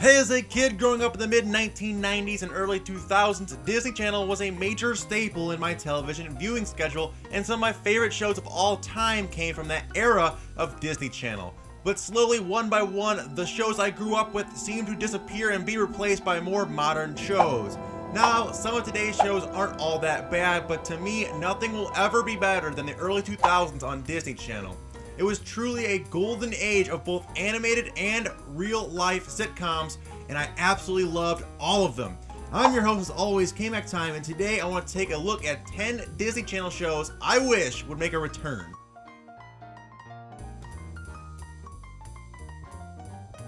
Hey, as a kid growing up in the mid-1990s and early 2000s, Disney Channel was a major staple in my television viewing schedule, and some of my favorite shows of all time came from that era of Disney Channel. But slowly, one by one, the shows I grew up with seemed to disappear and be replaced by more modern shows. Now, some of today's shows aren't all that bad, but to me, nothing will ever be better than the early 2000s on Disney Channel. It was truly a golden age of both animated and real-life sitcoms, and I absolutely loved all of them. I'm your host, as always, K-Mac Time, and today I want to take a look at 10 Disney Channel shows I wish would make a return.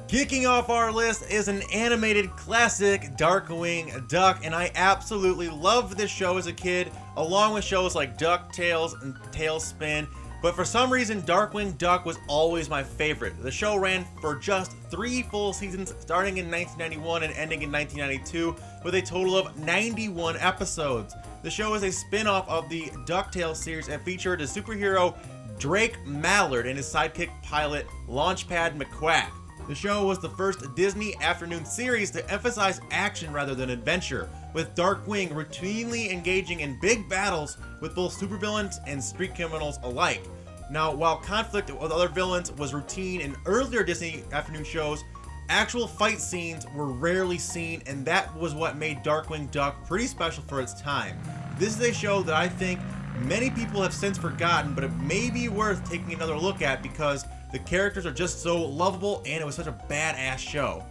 Kicking off our list is an animated classic, Darkwing Duck, and I absolutely loved this show as a kid, along with shows like DuckTales and TaleSpin. But for some reason, Darkwing Duck was always my favorite. The show ran for just 3 full seasons, starting in 1991 and ending in 1992, with a total of 91 episodes. The show is a spin-off of the DuckTales series and featured the superhero Drake Mallard and his sidekick pilot Launchpad McQuack. The show was the first Disney afternoon series to emphasize action rather than adventure, with Darkwing routinely engaging in big battles with both supervillains and street criminals alike. Now, while conflict with other villains was routine in earlier Disney afternoon shows, actual fight scenes were rarely seen, and that was what made Darkwing Duck pretty special for its time. This is a show that I think many people have since forgotten, but it may be worth taking another look at because the characters are just so lovable and it was such a badass show.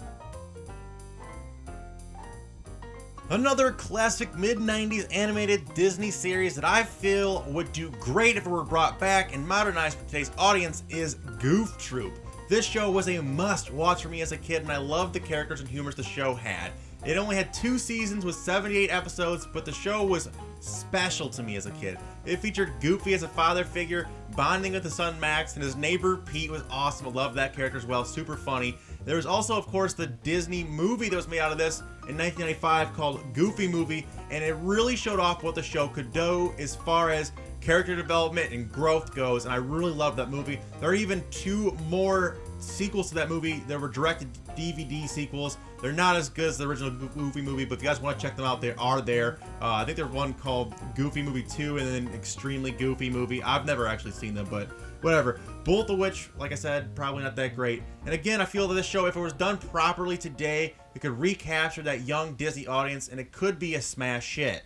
Another classic mid-90s animated Disney series that I feel would do great if it were brought back and modernized for today's audience is Goof Troop. This show was a must-watch for me as a kid, and I loved the characters and humors the show had. It only had 2 seasons with 78 episodes, but the show was special to me as a kid. It featured Goofy as a father figure, bonding with his son Max, and his neighbor Pete was awesome. I loved that character as well, super funny. There was also, of course, the Disney movie that was made out of this in 1995 called Goofy Movie, and it really showed off what the show could do as far as character development and growth goes, and I really loved that movie. There are even 2 more sequels to that movie. There were directed DVD sequels. They're not as good as the original movie, but if you guys want to check them out, they are there. I think there's one called Goofy Movie 2 and then Extremely Goofy Movie. I've never actually seen them, but whatever. Both of which, like I said, probably not that great. And again, I feel that this show, if it was done properly today, it could recapture that young Disney audience, and it could be a smash hit.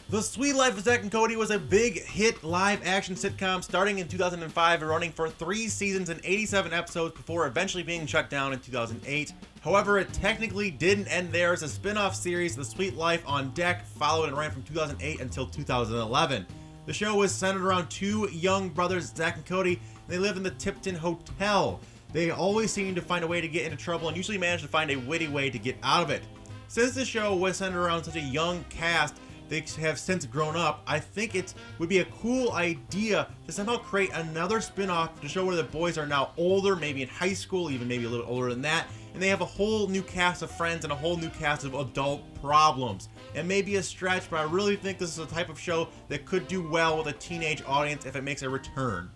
The Sweet Life of Zack and Cody was a big hit live-action sitcom starting in 2005 and running for 3 seasons and 87 episodes before eventually being shut down in 2008. However, it technically didn't end there as a spin-off series, The Sweet Life on Deck, followed and ran from 2008 until 2011. The show was centered around 2 young brothers, Zack and Cody, and they live in the Tipton Hotel. They always seem to find a way to get into trouble and usually manage to find a witty way to get out of it. Since the show was centered around such a young cast, they have since grown up, I think it would be a cool idea to somehow create another spin-off to show where the boys are now older, maybe in high school, even maybe a little older than that, and they have a whole new cast of friends and a whole new cast of adult problems. It may be a stretch, but I really think this is a type of show that could do well with a teenage audience if it makes a return.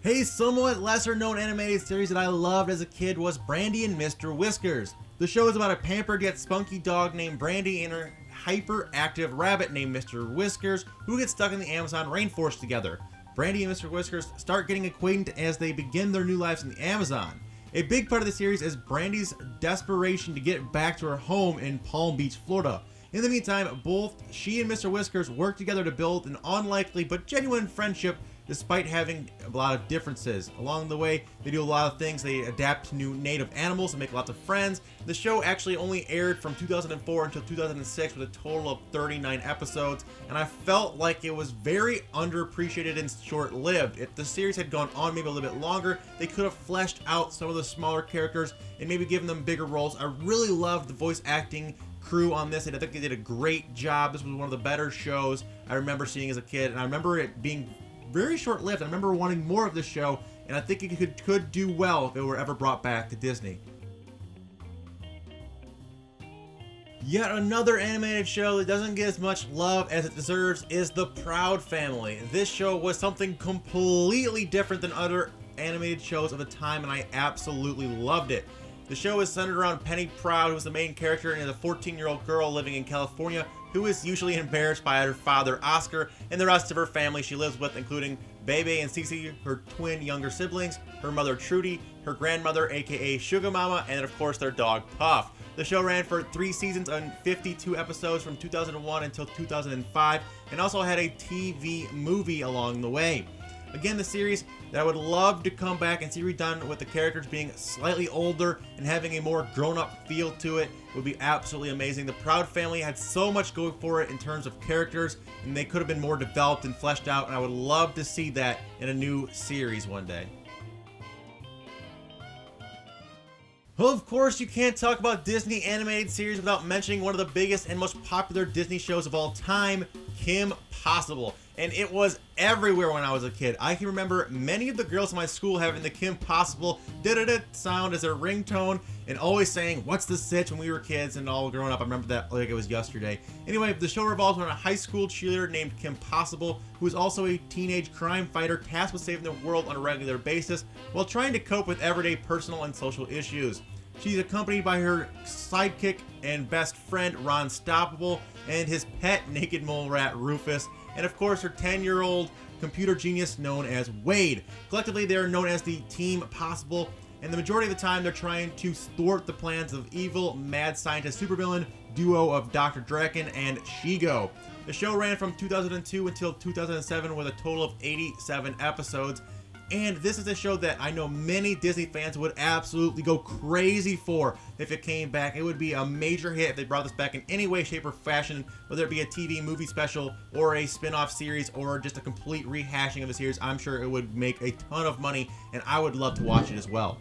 A somewhat lesser known animated series that I loved as a kid was Brandy and Mr. Whiskers. The show is about a pampered yet spunky dog named Brandy and her hyperactive rabbit named Mr. Whiskers who get stuck in the Amazon rainforest together. Brandy and Mr. Whiskers start getting acquainted as they begin their new lives in the Amazon. A big part of the series is Brandy's desperation to get back to her home in Palm Beach, Florida. In the meantime, both she and Mr. Whiskers work together to build an unlikely but genuine friendship despite having a lot of differences. Along the way, they do a lot of things. They adapt to new native animals and make lots of friends. The show actually only aired from 2004 until 2006 with a total of 39 episodes, and I felt like it was very underappreciated and short-lived. If the series had gone on maybe a little bit longer, they could have fleshed out some of the smaller characters and maybe given them bigger roles. I really loved the voice acting crew on this, and I think they did a great job. This was one of the better shows I remember seeing as a kid, and I remember it being very short-lived. I remember wanting more of this show, and I think it could do well if it were ever brought back to Disney. Yet another animated show that doesn't get as much love as it deserves is The Proud Family. This show was something completely different than other animated shows of the time, and I absolutely loved it. The show is centered around Penny Proud, who is the main character and is a 14-year-old girl living in California who is usually embarrassed by her father, Oscar, and the rest of her family she lives with, including Bebe and Cece, her twin younger siblings, her mother Trudy, her grandmother aka Sugar Mama, and of course their dog Puff. The show ran for 3 seasons and 52 episodes from 2001 until 2005, and also had a TV movie along the way. Again, the series that I would love to come back and see redone with the characters being slightly older and having a more grown-up feel to it would be absolutely amazing. The Proud Family had so much going for it in terms of characters, and they could have been more developed and fleshed out, and I would love to see that in a new series one day. Well, of course, you can't talk about Disney animated series without mentioning one of the biggest and most popular Disney shows of all time, Kim Possible. And it was everywhere when I was a kid. I can remember many of the girls in my school having the Kim Possible da-da-da sound as their ringtone and always saying, "What's the sitch?" when we were kids and all growing up. I remember that like it was yesterday. Anyway, the show revolves around a high school cheerleader named Kim Possible, who is also a teenage crime fighter tasked with saving the world on a regular basis while trying to cope with everyday personal and social issues. She's accompanied by her sidekick and best friend, Ron Stoppable, and his pet naked mole rat, Rufus, and of course her 10-year-old computer genius known as Wade. Collectively, they are known as the Team Possible, and the majority of the time they're trying to thwart the plans of evil, mad scientist supervillain duo of Dr. Draken and Shigo. The show ran from 2002 until 2007 with a total of 87 episodes. And this is a show that I know many Disney fans would absolutely go crazy for if it came back. It would be a major hit if they brought this back in any way, shape, or fashion, whether it be a TV movie special or a spin-off series or just a complete rehashing of a series. I'm sure it would make a ton of money, and I would love to watch it as well.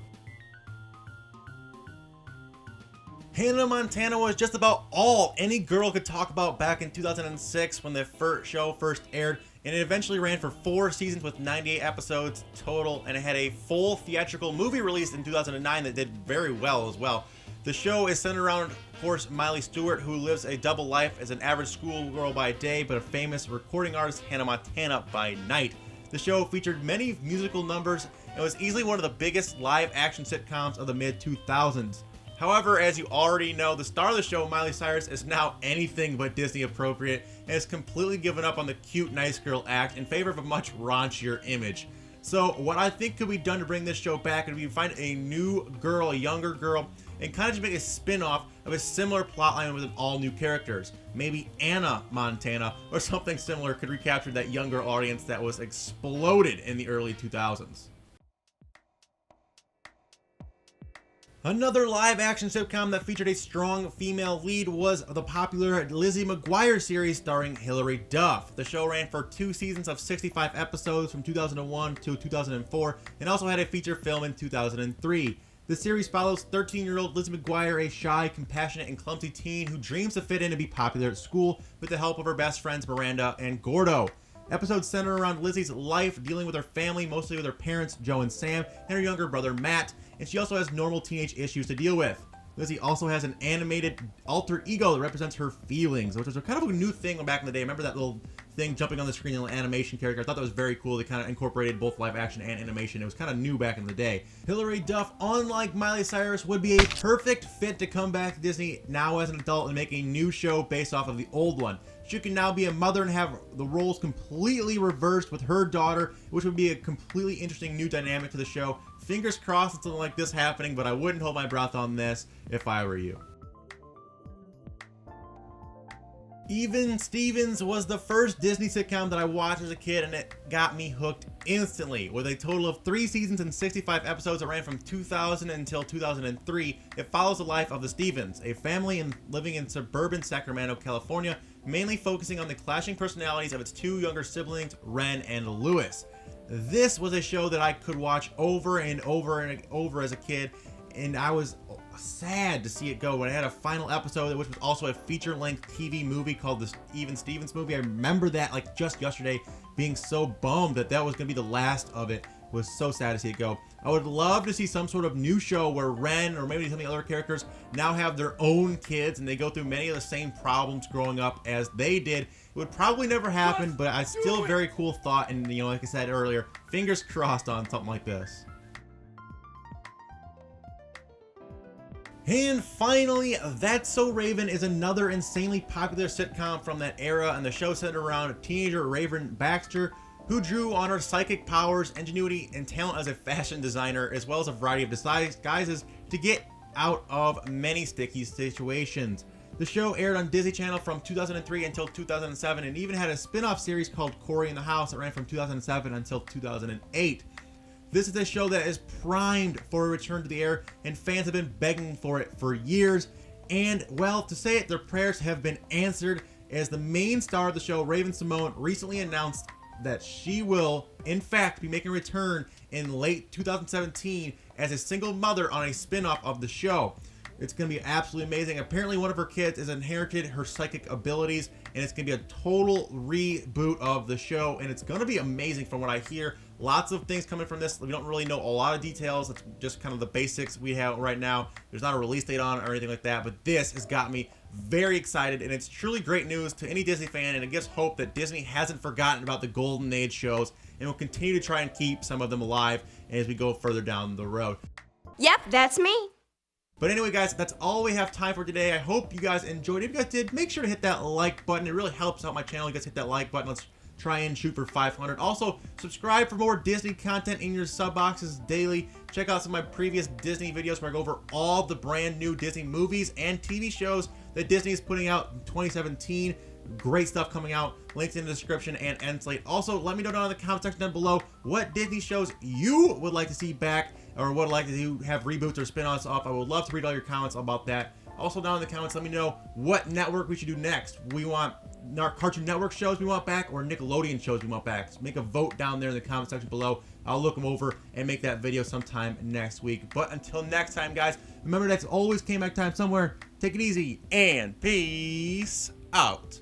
Hannah Montana was just about all any girl could talk about back in 2006 when the show first aired, and it eventually ran for 4 seasons with 98 episodes total, and it had a full theatrical movie released in 2009 that did very well as well. The show is centered around, of course, Miley Stewart, who lives a double life as an average schoolgirl by day, but a famous recording artist, Hannah Montana, by night. The show featured many musical numbers and was easily one of the biggest live-action sitcoms of the mid-2000s. However, as you already know, the star of the show, Miley Cyrus, is now anything but Disney appropriate and has completely given up on the cute nice girl act in favor of a much raunchier image. So what I think could be done to bring this show back would be find a new girl, a younger girl, and kind of just make a spin-off of a similar plotline with all new characters. Maybe Anna Montana or something similar could recapture that younger audience that was exploded in the early 2000s. Another live-action sitcom that featured a strong female lead was the popular Lizzie McGuire series starring Hilary Duff. The show ran for 2 seasons of 65 episodes from 2001 to 2004 and also had a feature film in 2003. The series follows 13-year-old Lizzie McGuire, a shy, compassionate, and clumsy teen who dreams to fit in and be popular at school with the help of her best friends Miranda and Gordo. Episodes center around Lizzie's life, dealing with her family, mostly with her parents, Joe and Sam, and her younger brother, Matt, and she also has normal teenage issues to deal with. Lizzie also has an animated alter ego that represents her feelings, which was kind of a new thing back in the day. Remember that little thing jumping on the screen, a little animation character? I thought that was very cool. They kind of incorporated both live action and animation. It was kind of new back in the day. Hilary Duff, unlike Miley Cyrus, would be a perfect fit to come back to Disney now as an adult and make a new show based off of the old one. She can now be a mother and have the roles completely reversed with her daughter, which would be a completely interesting new dynamic to the show. Fingers crossed it's something like this happening, but I wouldn't hold my breath on this if I were you. Even Stevens was the first Disney sitcom that I watched as a kid, and it got me hooked instantly. With a total of 3 seasons and 65 episodes that ran from 2000 until 2003, it follows the life of the Stevens, a family living in suburban Sacramento, California, mainly focusing on the clashing personalities of its 2 younger siblings, Ren and Louis. This was a show that I could watch over and over and over as a kid, and I was sad to see it go. When it had a final episode, which was also a feature-length TV movie called the Even Stevens movie, I remember that like just yesterday, being so bummed that that was going to be the last of it. Was so sad to see it go. I would love to see some sort of new show where Ren or maybe some of the other characters now have their own kids and they go through many of the same problems growing up as they did. It would probably never happen, but I still a very cool thought, and you know, like I said earlier, fingers crossed on something like this. And finally, That's So Raven is another insanely popular sitcom from that era, and the show centered around teenager Raven Baxter, who drew on her psychic powers, ingenuity, and talent as a fashion designer, as well as a variety of disguises to get out of many sticky situations. The show aired on Disney Channel from 2003 until 2007, and even had a spin-off series called Cory in the House that ran from 2007 until 2008. This is a show that is primed for a return to the air, and fans have been begging for it for years. And, well, to say it, their prayers have been answered, as the main star of the show, Raven-Symoné, recently announced that she will, in fact, be making a return in late 2017 as a single mother on a spin-off of the show. It's going to be absolutely amazing. Apparently, one of her kids has inherited her psychic abilities, and it's going to be a total reboot of the show, and it's going to be amazing from what I hear. Lots of things coming from this. We don't really know a lot of details. It's just kind of the basics we have right now. There's not a release date on it or anything like that, but this has got me very excited, and it's truly great news to any Disney fan, and it gives hope that Disney hasn't forgotten about the golden age shows and will continue to try and keep some of them alive as we go further down the road. Yep, that's me. But anyway, guys, that's all we have time for today. I hope you guys enjoyed. If you guys did, make sure to hit that like button. It really helps out my channel. You guys hit that like button. Let's try and shoot for 500. Also, subscribe for more Disney content in your sub boxes daily. Check out some of my previous Disney videos where I go over all the brand new Disney movies and TV shows that Disney is putting out in 2017. Great stuff coming out. Links in the description and end slate. Also, let me know down in the comment section down below what Disney shows you would like to see back, or would like to have reboots or spin-offs off. I would love to read all your comments about that. Also, down in the comments, let me know what network we should do next. We want our Cartoon Network shows we want back, or Nickelodeon shows we want back. So make a vote down there in the comment section below. I'll look them over and make that video sometime next week. But until next time, guys, remember that's always came back time somewhere. Take it easy and peace out.